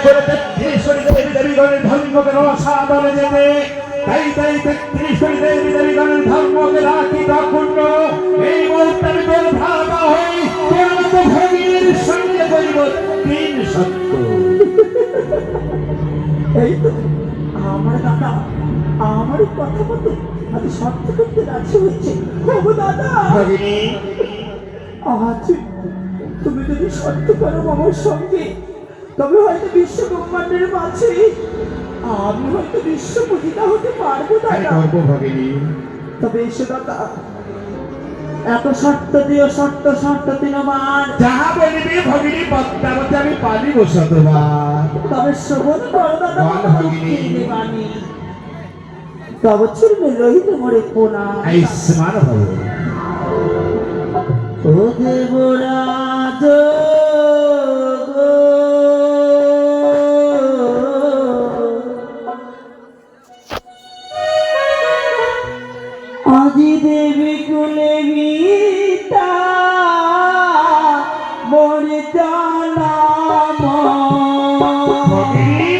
করে 33 দেবী দেবীগণের ধর্মকে রসাদলে যেতে তাই 33 দেবী দেবীগণের ধর্মকে রাখি অক্ষুণ্ণ। এই মুহূর্তে আমি তোর ভাবা হই তোর মতো ভগিনীর সঙ্গে করিব 3 সত্য। এই তো আমার দাদা আমার কথা মতো আমি সত্য করতে রাজি হচ্ছে। ও দাদা ভগিনী আজ তুমি যদি সত্য করো আমার সঙ্গে তবে হয়তো বিশ্ব ব্রহ্মাণ্ডের মাঝে আমি হয়তো বিশ্ব পূজিতা হতে পারবো দাদা। ভগিনী তবে এসে দাদা এত শর্ত দিও শর্ত শর্ত 3 বার যাহা বলিবি ভগিনী পদ্মাবতী আমি পালিব শতবার। তবে শোভন করো দাদা বল ভগিনী। বাণী তব চূর্ণে রহিত মোরে পোনা আয়ুষ্মান ভব। ও দেবরাজ আজি দেবী কুলে গীতা মোরে জানাম ভগিনী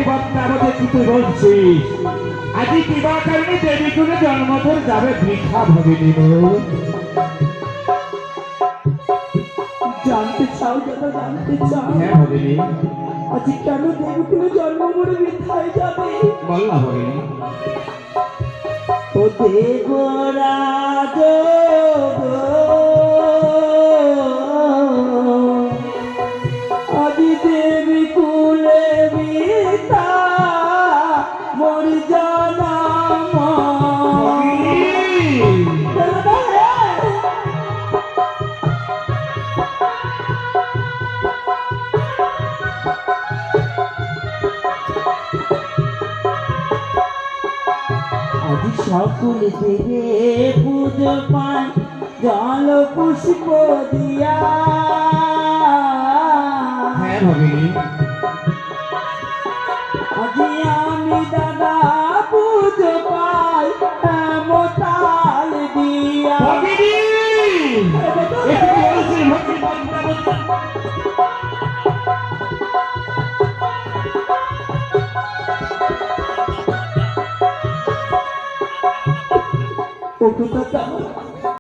পদ্মাবতী কি তুই বলছিস? আজি কিবা কারণে দেবী কুলে জন্মদিন যাবে বৃথা ভগিনী? জানতে চাও দাদা জানতে চাও? হ্যাঁ ভগিনী আজি কেন দেবীকুলে জন্ম মরে মিথ্যায় যাবে? বল না ভগিনী। ও দেবরাজ আজি দেবীকুলে মিথ্যা মোর জানাম সকল থেকে পুজো পান জল পুষ্প দিয়া। হ্যাঁ ভগিনী আজি আমি দাদা পুজো পাই মোতাল দিয়া। ভগিনী এ কি বলছিস ভগিনী পদ্মাবতী? ও দাদা